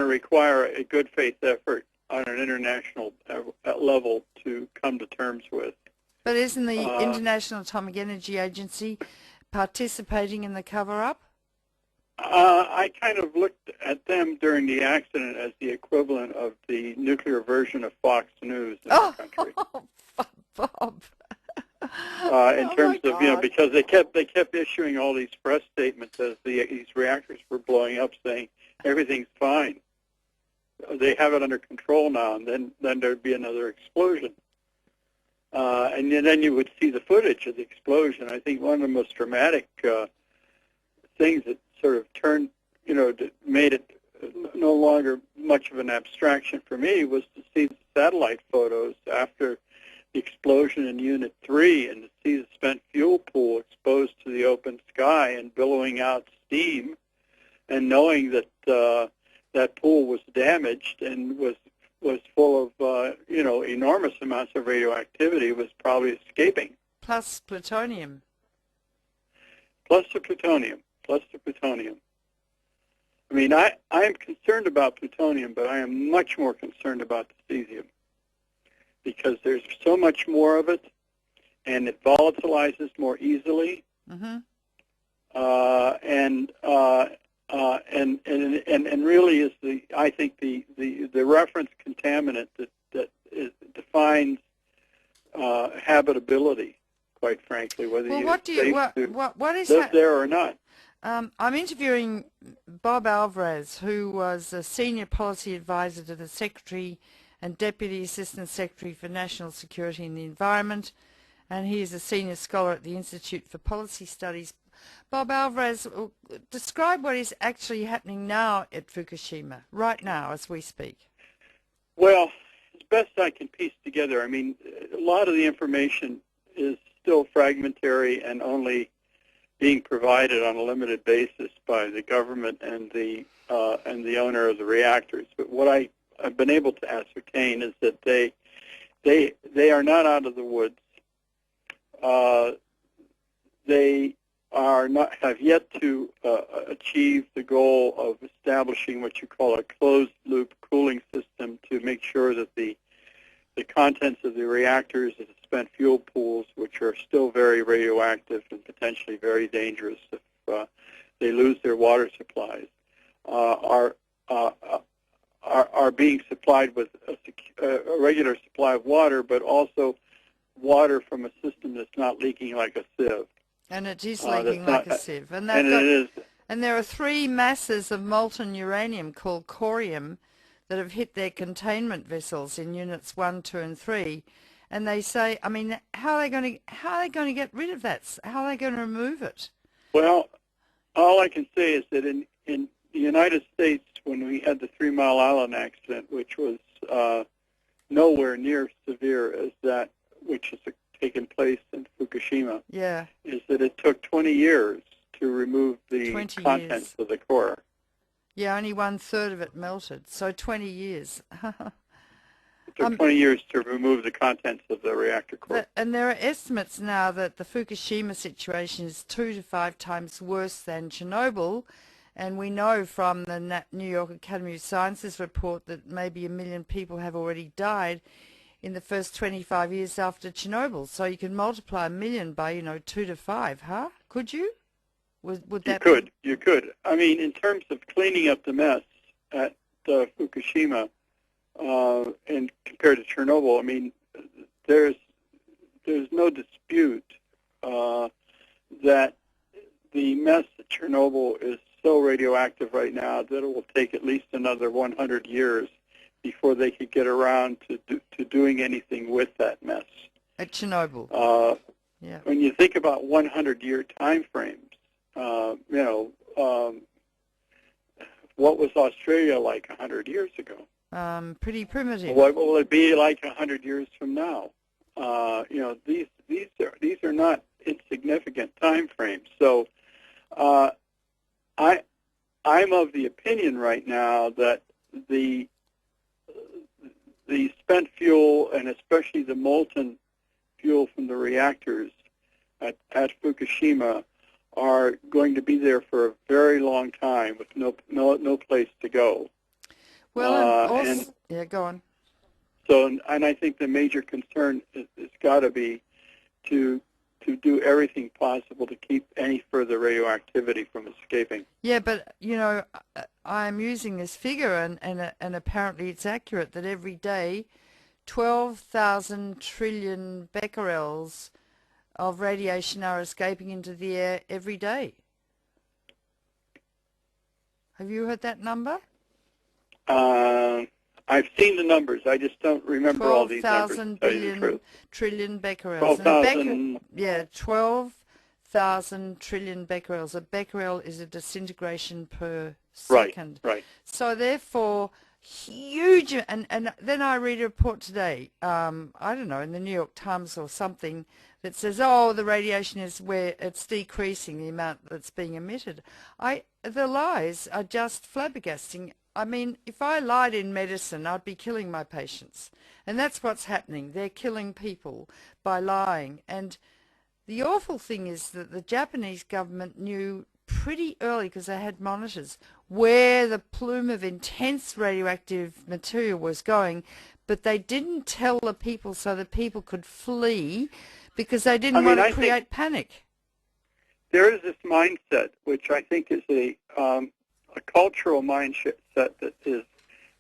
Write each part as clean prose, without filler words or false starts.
require a good faith effort on an international level to come to terms with. But isn't the International Atomic Energy Agency participating in the cover-up? I kind of looked at them during the accident as the equivalent of the nuclear version of Fox News in the country. Bob. In terms of, because they kept issuing all these press statements as these reactors were blowing up, saying everything's fine. They have it under control now, and then there'd be another explosion. And then you would see the footage of the explosion. I think one of the most dramatic things that sort of turned, made it no longer much of an abstraction for me was to see the satellite photos after the explosion in Unit 3 and to see the spent fuel pool exposed to the open sky and billowing out steam, and knowing that that pool was damaged and was full of enormous amounts of radioactivity, was probably escaping. Plus plutonium. Plus the plutonium. I mean, I am concerned about plutonium, but I am much more concerned about the cesium, because there's so much more of it, and it volatilizes more easily, and really is I think the reference contaminant that defines habitability, quite frankly, whether what is live there or not. I'm interviewing Bob Alvarez, who was a senior policy advisor to the Secretary and Deputy Assistant Secretary for National Security and the Environment, and he is a senior scholar at the Institute for Policy Studies. Bob Alvarez, describe what is actually happening now at Fukushima, right now as we speak. Well, as best I can piece together, I mean, a lot of the information is still fragmentary and only being provided on a limited basis by the government and the owner of the reactors. But what I've been able to ascertain is that they are not out of the woods. They have yet to achieve the goal of establishing what you call a closed-loop cooling system to make sure that the contents of the reactors and the spent fuel pools, which are still very radioactive and potentially very dangerous if they lose their water supplies, are being supplied with a regular supply of water, but also water from a system that's not leaking like a sieve. And it is leaking like a sieve. And there are 3 masses of molten uranium called corium that have hit their containment vessels in units 1, 2, and 3. And they say, I mean, how are they going to get rid of that? How are they going to remove it? Well, all I can say is that in the United States, when we had the 3 Mile Island accident, which was nowhere near severe as that which has taken place in Fukushima, is that it took 20 years to remove the contents of the core. Yeah, only 1/3 of it melted, so 20 years. It took 20 years to remove the contents of the reactor core. And there are estimates now that the Fukushima situation is 2 to 5 times worse than Chernobyl, and we know from the New York Academy of Sciences report that maybe 1 million people have already died in the first 25 years after Chernobyl. So you can multiply 1 million by, 2 to 5, huh? Could you? Would that You could. I mean, in terms of cleaning up the mess at Fukushima, and compared to Chernobyl, I mean, there's no dispute that the mess at Chernobyl is so radioactive right now that it will take at least another 100 years before they could get around to doing anything with that mess. At Chernobyl. When you think about 100-year time frames, what was Australia like 100 years ago? Pretty primitive. What will it be like 100 years from now? These are not insignificant time frames. So, I'm of the opinion right now that the spent fuel and especially the molten fuel from the reactors at Fukushima are going to be there for a very long time with no place to go. Well, and also, yeah, go on. So, and I think the major concern is got to be to do everything possible to keep any further radioactivity from escaping. Yeah, but, you know, I'm using this figure, and apparently it's accurate, that every day 12,000 trillion becquerels of radiation are escaping into the air every day. Have you heard that number? I've seen the numbers. I just don't remember all these numbers. 12,000 trillion becquerels. 12,000. Yeah, 12,000 trillion becquerels. A becquerel is a disintegration per second. Right. So therefore, huge. And then I read a report today, I don't know, in the New York Times or something, that says, oh, the radiation is where it's decreasing, the amount that's being emitted. The lies are just flabbergasting. I mean, if I lied in medicine, I'd be killing my patients. And that's what's happening. They're killing people by lying. And the awful thing is that the Japanese government knew pretty early, because they had monitors, where the plume of intense radioactive material was going, but they didn't tell the people so that people could flee, because they didn't want to create panic. There is this mindset, which I think is a cultural mindset that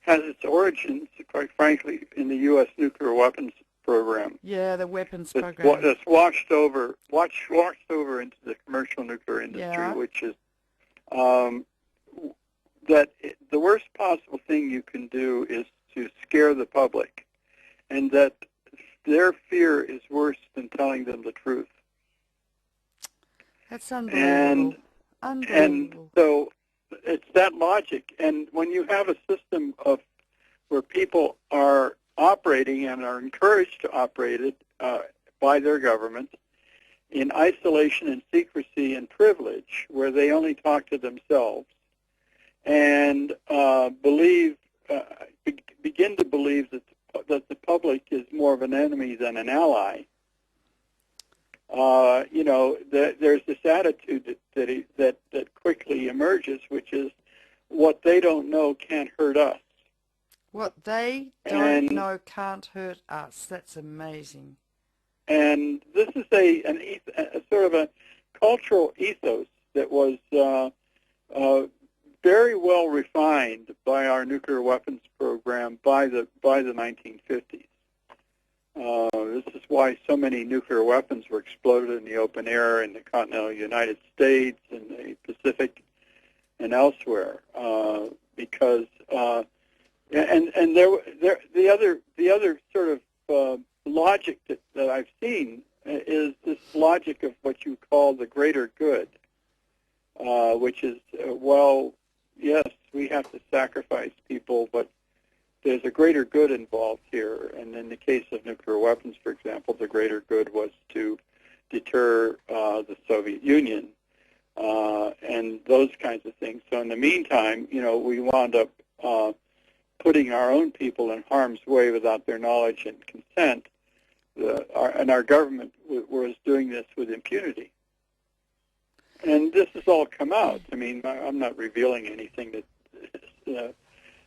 has its origins, quite frankly, in the U.S. nuclear weapons program. Yeah, the weapons program. That's washed over into the commercial nuclear industry, which is that the worst possible thing you can do is to scare the public, and that their fear is worse than telling them the truth. That's unbelievable. And so it's that logic. And when you have a system where people are operating and are encouraged to operate it by their government in isolation and secrecy and privilege, where they only talk to themselves and begin to believe that the public is more of an enemy than an ally. There's this attitude that quickly emerges, which is what they don't know can't hurt us. What they don't know can't hurt us. That's amazing. And this is a sort of a cultural ethos that was very well refined by our nuclear weapons program by the 1950s. This is why so many nuclear weapons were exploded in the open air in the continental United States and the Pacific and elsewhere, because the other sort of logic that I've seen is this logic of what you call the greater good, which is yes, we have to sacrifice people, but there's a greater good involved here. And in the case of nuclear weapons, for example, the greater good was to deter the Soviet Union and those kinds of things. So in the meantime, we wound up putting our own people in harm's way without their knowledge and consent, and our government was doing this with impunity. And this has all come out. I mean, I'm not revealing anything that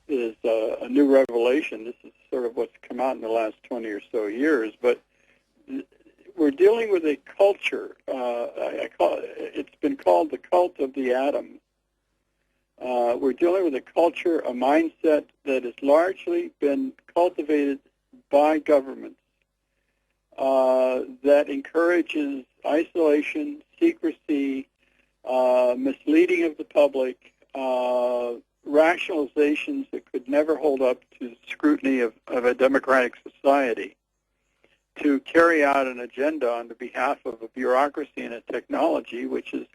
is a new revelation. This is sort of what's come out in the last 20 or so years. But we're dealing with a culture. It's been called the cult of the atom. We're dealing with a culture, a mindset that has largely been cultivated by governments that encourages isolation, secrecy, misleading of the public, rationalizations that could never hold up to scrutiny of a democratic society, to carry out an agenda on the behalf of a bureaucracy and a technology which is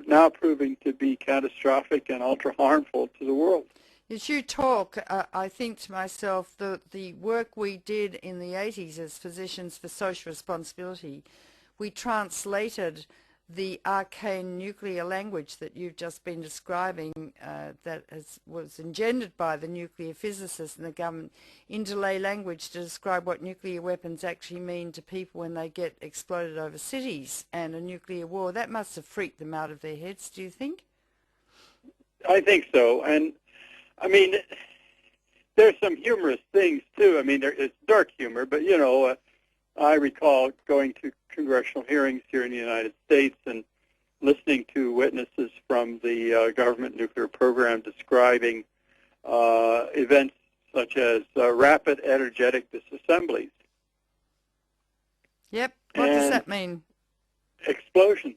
now proving to be catastrophic and ultra harmful to the world. As you talk, I think to myself that the work we did in the 80s as Physicians for Social Responsibility, we translated the arcane nuclear language that you've just been describing, that was engendered by the nuclear physicists and the government, into lay language to describe what nuclear weapons actually mean to people when they get exploded over cities and a nuclear war. That must have freaked them out of their heads, do you think? I think so. And I mean, there's some humorous things too. I mean, it's dark humor, but I recall going to congressional hearings here in the United States and listening to witnesses from the government nuclear program describing events such as rapid energetic disassemblies. Yep. What does that mean? Explosion.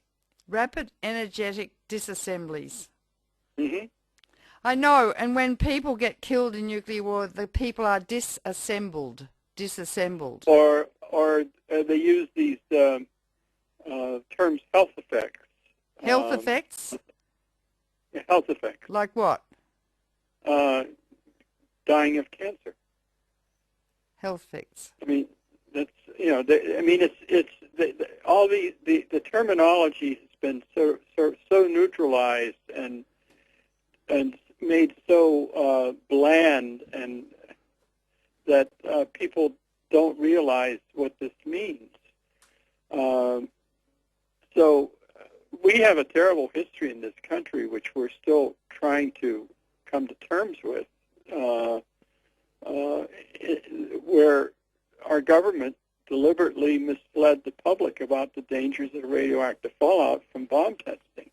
Rapid energetic disassemblies. Mm-hmm. I know, and when people get killed in nuclear war, the people are disassembled. Or they use these terms, health effects. Health effects? Health effects. Like what? Dying of cancer. Health effects. I mean, that's all the terminology has been so neutralized and made so bland, and that people don't realize what this means. So we have a terrible history in this country, which we're still trying to come to terms with, where our government deliberately misled the public about the dangers of radioactive fallout from bomb testing.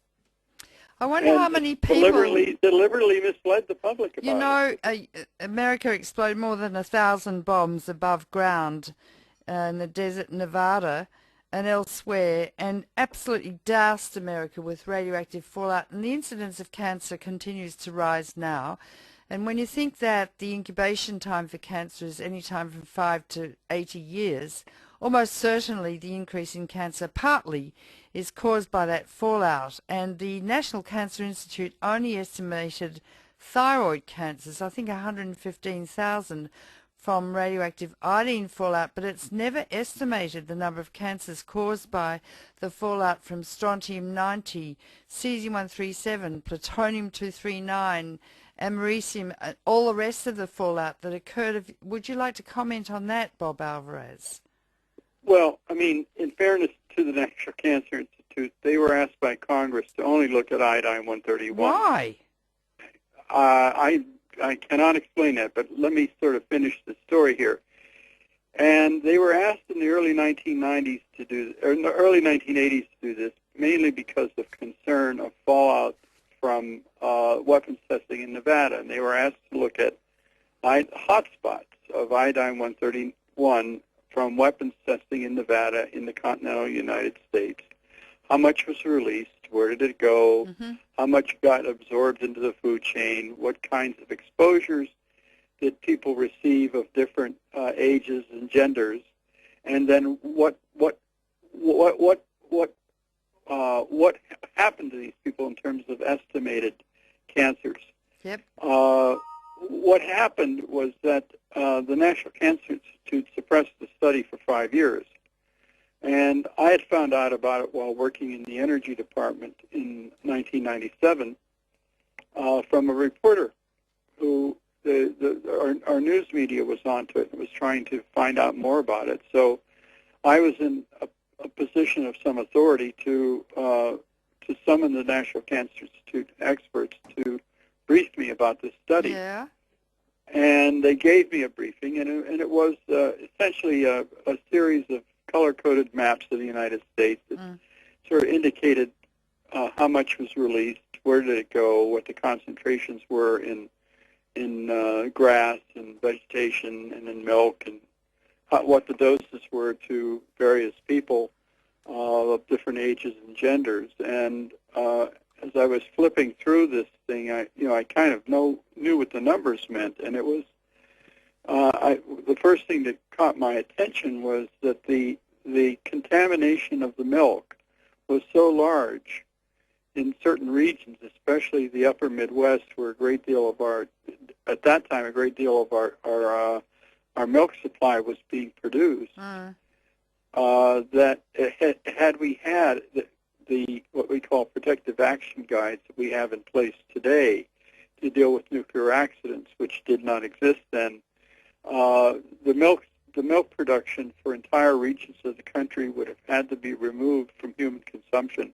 I wonder how many people deliberately misled the public about it. America exploded more than 1,000 bombs above ground in the desert in Nevada and elsewhere, and absolutely doused America with radioactive fallout. And the incidence of cancer continues to rise now. And when you think that the incubation time for cancer is any time from 5 to 80 years, almost certainly the increase in cancer partly is caused by that fallout. And the National Cancer Institute only estimated thyroid cancers, I think 115,000, from radioactive iodine fallout, but it's never estimated the number of cancers caused by the fallout from strontium-90, cesium-137, plutonium-239, americium, all the rest of the fallout that occurred. Would you like to comment on that, Bob Alvarez? Well, I mean, in fairness to the National Cancer Institute, they were asked by Congress to only look at iodine-131. Why? I cannot explain that, but let me sort of finish the story here. And they were asked in the early 1990s to do, or in the early 1980s to do this, mainly because of concern of fallout from weapons testing in Nevada. And they were asked to look at hotspots of iodine-131 from weapons testing in Nevada in the continental United States. How much was released? Where did it go? Mm-hmm. How much got absorbed into the food chain? What kinds of exposures did people receive of different ages and genders? And then what happened to these people in terms of estimated cancers? Yep. What happened was that the National Cancer Institute suppressed the study for 5 years. And I had found out about it while working in the Energy Department in 1997 from a reporter who our news media was onto it and was trying to find out more about it. So I was in a position of some authority to summon the National Cancer Institute experts to brief me about this study. Yeah. And they gave me a briefing, and it was essentially a series of color-coded maps of the United States that sort of indicated how much was released, where did it go, what the concentrations were in grass and vegetation and in milk, and what the doses were to various people of different ages and genders. And as I was flipping through this thing, I kind of knew what the numbers meant, and it was the first thing that caught my attention was that the contamination of the milk was so large in certain regions, especially the upper Midwest, where at that time a great deal of our milk supply was being produced. That had we had the what we call protective action guides that we have in place today to deal with nuclear accidents, which did not exist then, the milk production for entire regions of the country would have had to be removed from human consumption